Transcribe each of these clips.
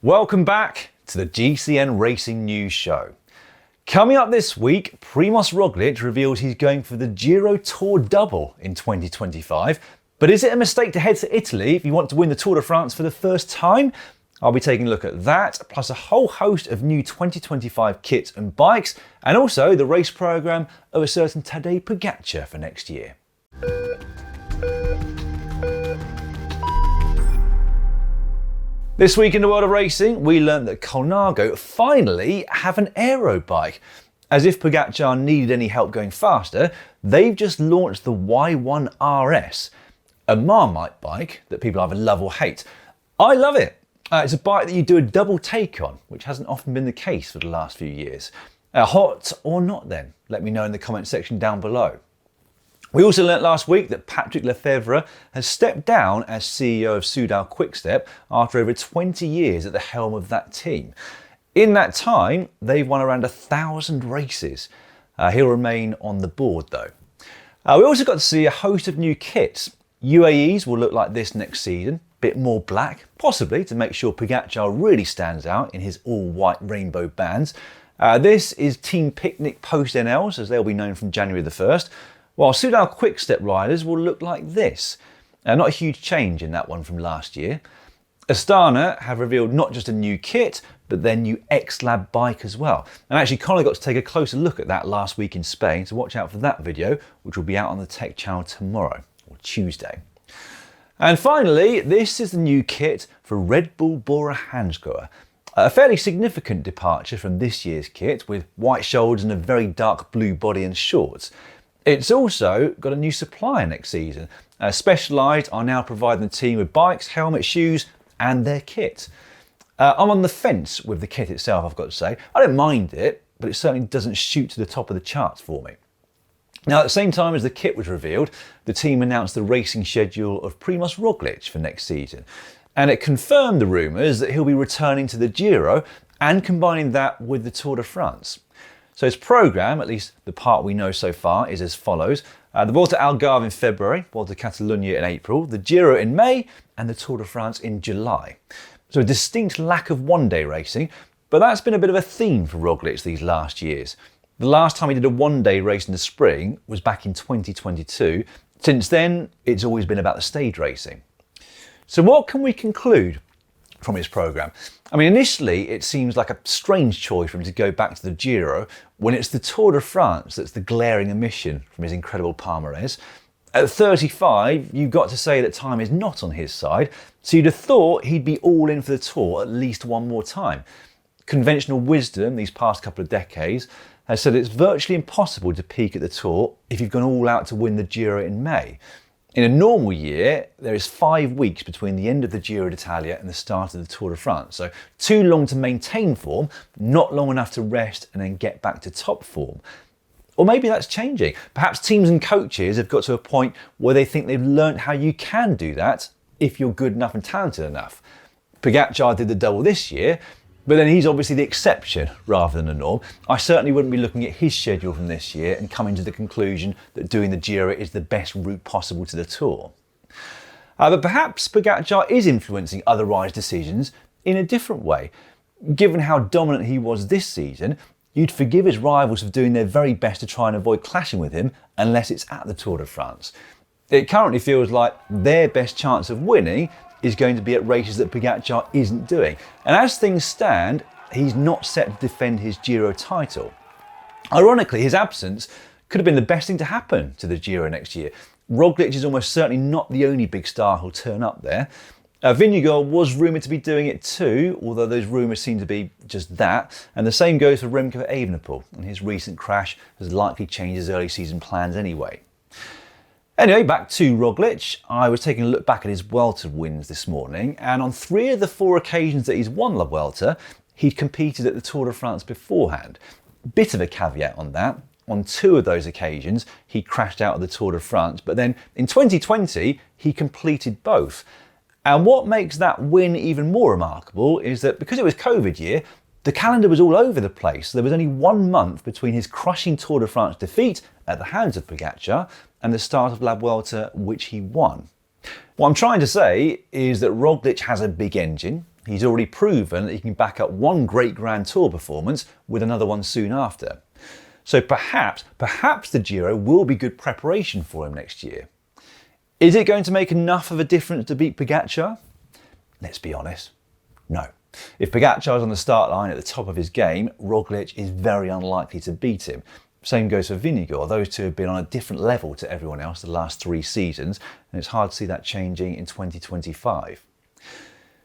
Welcome back to the GCN Racing News Show. Coming up this week, Primož Roglič reveals he's going for the Giro-Tour double in 2025. But is it a mistake to head to Italy if you want to win the Tour de France for the first time? I'll be taking a look at that, plus a whole host of new 2025 kits and bikes, and also the race programme of a certain Tadej Pogačar for next year. This week in the world of racing, we learned that Colnago finally have an aero bike. As if Pogačar needed any help going faster, they've just launched the Y1 RS, a Marmite bike that people either love or hate. I love it. It's a bike that you do a double take on, which hasn't often been the case for the last few years. Hot or not then? Let me know in the comment section down below. We also learnt last week that Patrick Lefevere has stepped down as CEO of Soudal Quick-Step after over 20 years at the helm of that team. In that time, they've won around 1,000 races. He'll remain on the board though. We also got to see a host of new kits. UAE's will look like this next season, bit more black, possibly to make sure Pogačar really stands out in his all-white rainbow bands. This is Team Picnic Post NLs, as they'll be known from January the 1st. While Soudal Quick-Step riders will look like this. Not a huge change in that one from last year. Astana have revealed not just a new kit, but their new X-Lab bike as well. And actually Connor got to take a closer look at that last week in Spain, so watch out for that video, which will be out on the Tech channel tomorrow, or Tuesday. And finally, this is the new kit for Red Bull Bora Hansgrohe. A fairly significant departure from this year's kit, with white shoulders and a very dark blue body and shorts. It's also got a new supplier next season. Specialized are now providing the team with bikes, helmets, shoes, and their kit. I'm on the fence with the kit itself, I've got to say. I don't mind it, but it certainly doesn't shoot to the top of the charts for me. Now, at the same time as the kit was revealed, the team announced the racing schedule of Primož Roglič for next season. And it confirmed the rumours that he'll be returning to the Giro and combining that with the Tour de France. So his programme, at least the part we know so far, is as follows. The Vuelta Algarve in February, Vuelta Catalunya in April, the Giro in May, and the Tour de France in July. So a distinct lack of one-day racing, but that's been a bit of a theme for Roglič these last years. The last time he did a one-day race in the spring was back in 2022. Since then, it's always been about the stage racing. So what can we conclude from his programme? I mean, initially it seems like a strange choice for him to go back to the Giro when it's the Tour de France that's the glaring omission from his incredible palmarès. At 35, you've got to say that time is not on his side, so you'd have thought he'd be all in for the Tour at least one more time. Conventional wisdom these past couple of decades has said it's virtually impossible to peak at the Tour if you've gone all out to win the Giro in May. In a normal year, there is 5 weeks between the end of the Giro d'Italia and the start of the Tour de France. So too long to maintain form, not long enough to rest and then get back to top form. Or maybe that's changing. Perhaps teams and coaches have got to a point where they think they've learnt how you can do that if you're good enough and talented enough. Pogačar did the double this year, but then he's obviously the exception rather than the norm. I certainly wouldn't be looking at his schedule from this year and coming to the conclusion that doing the Giro is the best route possible to the Tour. But perhaps Pogačar is influencing other riders' decisions in a different way. Given how dominant he was this season, you'd forgive his rivals for doing their very best to try and avoid clashing with him unless it's at the Tour de France. It currently feels like their best chance of winning is going to be at races that Pogačar isn't doing. And as things stand, he's not set to defend his Giro title. Ironically, his absence could have been the best thing to happen to the Giro next year. Roglič is almost certainly not the only big star who'll turn up there. Vingegaard was rumoured to be doing it too, although those rumours seem to be just that. And the same goes for Remco Evenepoel, and his recent crash has likely changed his early season plans anyway. Anyway, back to Roglič. I was taking a look back at his Vuelta wins this morning, and on 3 of the 4 occasions that he's won La Vuelta, he'd competed at the Tour de France beforehand. Bit of a caveat on that. On 2 of those occasions, he crashed out of the Tour de France, but then in 2020, he completed both. And what makes that win even more remarkable is that because it was COVID year, the calendar was all over the place. There was only 1 month between his crushing Tour de France defeat at the hands of Pogačar and the start of La Vuelta, which he won. What I'm trying to say is that Roglič has a big engine. He's already proven that he can back up one great Grand Tour performance with another one soon after. So perhaps the Giro will be good preparation for him next year. Is it going to make enough of a difference to beat Pogačar? Let's be honest, no. If Pogačar's on the start line at the top of his game, Roglič is very unlikely to beat him. Same goes for Vingegaard. Those two have been on a different level to everyone else the last 3 seasons, and it's hard to see that changing in 2025.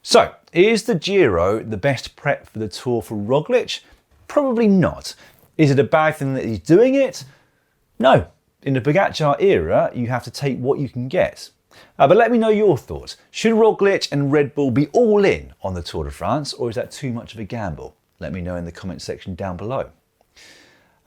So, is the Giro the best prep for the Tour for Roglič? Probably not. Is it a bad thing that he's doing it? No. In the Pogačar era, you have to take what you can get. But let me know your thoughts. Should Roglič and Red Bull be all in on the Tour de France, or is that too much of a gamble? Let me know in the comment section down below.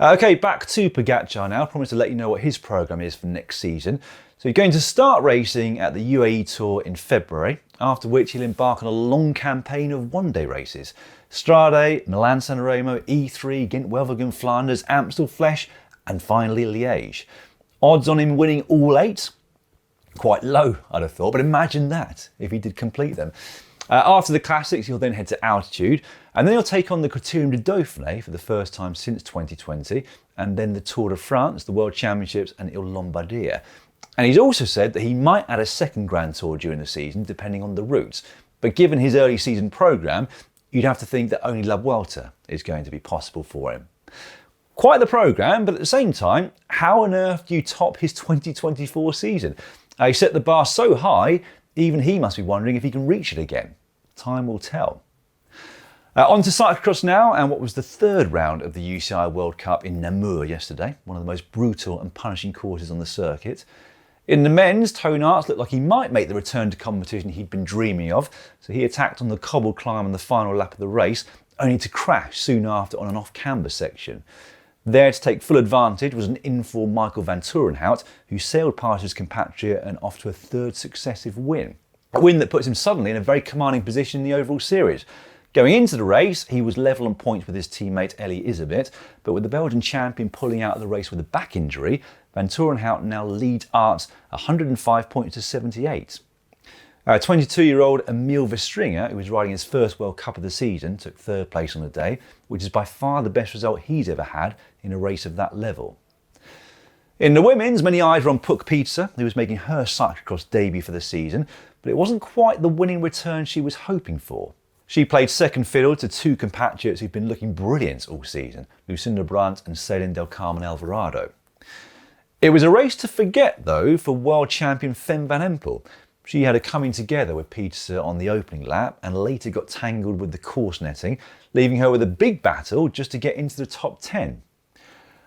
Okay, back to Pogačar now. I promise to let you know what his programme is for next season. So he's going to start racing at the UAE Tour in February, after which he'll embark on a long campaign of one-day races. Strade, Milan-San Remo, E3, Ghent-Wevelgem, Flanders, Amstel, Flèche, and finally Liège. Odds on him winning all 8? Quite low, I'd have thought, but imagine that if he did complete them. After the Classics, he'll then head to altitude, and then he'll take on the Criterium du Dauphiné for the first time since 2020, and then the Tour de France, the World Championships, and Il Lombardia. And he's also said that he might add a second Grand Tour during the season, depending on the routes. But given his early season programme, you'd have to think that only La Vuelta is going to be possible for him. Quite the programme, but at the same time, how on earth do you top his 2024 season? He set the bar so high, even he must be wondering if he can reach it again. Time will tell. On to Cyclocross now, and what was the 3rd round of the UCI World Cup in Namur yesterday, one of the most brutal and punishing courses on the circuit. In the men's, Toon Aerts looked like he might make the return to competition he'd been dreaming of, so he attacked on the cobble climb on the final lap of the race, only to crash soon after on an off-camber section. There to take full advantage was an informed Michael van Torenhout, who sailed past his compatriot and off to a 3rd successive win. A win that puts him suddenly in a very commanding position in the overall series. Going into the race, he was level on points with his teammate Elie Iserbyt, but with the Belgian champion pulling out of the race with a back injury, Van Torenhout now leads Aerts 105 points to 78. 22-year-old Emil Verstringer, who was riding his first World Cup of the season, took 3rd place on the day, which is by far the best result he's ever had in a race of that level. In the women's, many eyes were on Puk Pieter, who was making her cyclocross debut for the season, but it wasn't quite the winning return she was hoping for. She played second fiddle to 2 compatriots who've been looking brilliant all season, Lucinda Brandt and Ceylin del Carmen Alvarado. It was a race to forget, though, for world champion Fem van Empel. She had a coming together with Pieter on the opening lap and later got tangled with the course netting, leaving her with a big battle just to get into the top 10.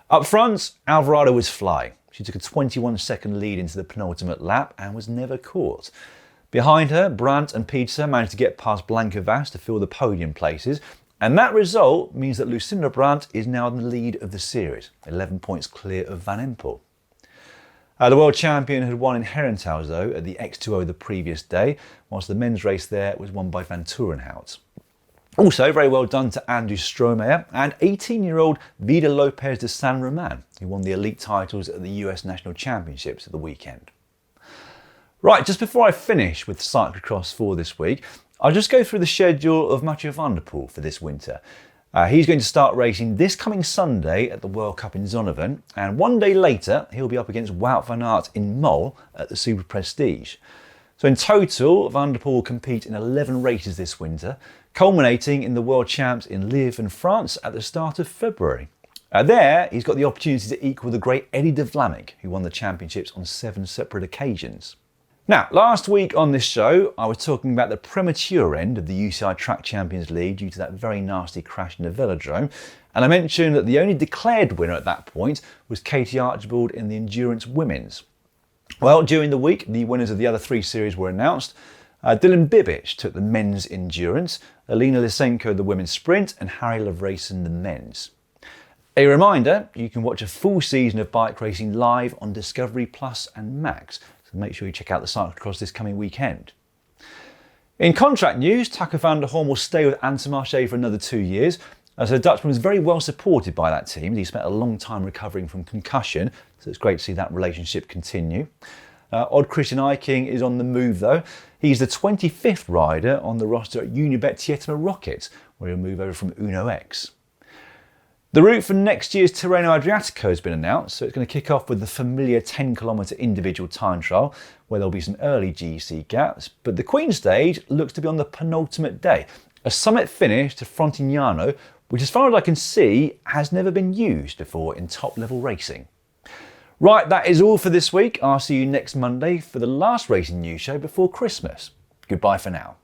Up front, Alvarado was flying. She took a 21-second lead into the penultimate lap and was never caught. Behind her, Brandt and Pieter managed to get past Blanca Vas to fill the podium places, and that result means that Lucinda Brandt is now in the lead of the series, 11 points clear of Van Empel. The world champion had won in Herentals at the X2O the previous day, whilst the men's race there was won by Van Torenhout. Also, very well done to Andrew Strohmeyer and 18-year-old Vida Lopez de San Roman, who won the elite titles at the US National Championships at the weekend. Right, just before I finish with cyclocross for this week, I'll just go through the schedule of Mathieu van der Poel for this winter. He's going to start racing this coming Sunday at the World Cup in Zonhoven, and one day later he'll be up against Wout van Aert in Mol at the Super Prestige. So in total, Van der Poel will compete in 11 races this winter, culminating in the World Champs in Liège in France at the start of February. There, he's got the opportunity to equal the great Eddie de Vlaeminck, who won the championships on 7 separate occasions. Now, last week on this show, I was talking about the premature end of the UCI Track Champions League due to that very nasty crash in the velodrome, and I mentioned that the only declared winner at that point was Katie Archibald in the Endurance Women's. Well, during the week, the winners of the other 3 series were announced. Dylan Bibic took the men's endurance, Alina Lysenko the women's sprint, and Harry Lavreyson the men's. A reminder, you can watch a full season of bike racing live on Discovery Plus and Max, so make sure you check out the cyclocross this coming weekend. In contract news, Taco van der Horn will stay with Intermarché for another 2 years, as the Dutchman was very well supported by that team. He spent a long time recovering from concussion, so it's great to see that relationship continue. Odd Christian Eiking is on the move though. He's the 25th rider on the roster at Unibet Tietema Rocket, where he'll move over from Uno X. The route for next year's Tirreno Adriatico has been announced, so it's going to kick off with the familiar 10km individual time trial, where there'll be some early GC gaps, but the Queen stage looks to be on the penultimate day, a summit finish to Frontignano, which as far as I can see has never been used before in top level racing. Right, that is all for this week. I'll see you next Monday for the last racing news show before Christmas. Goodbye for now.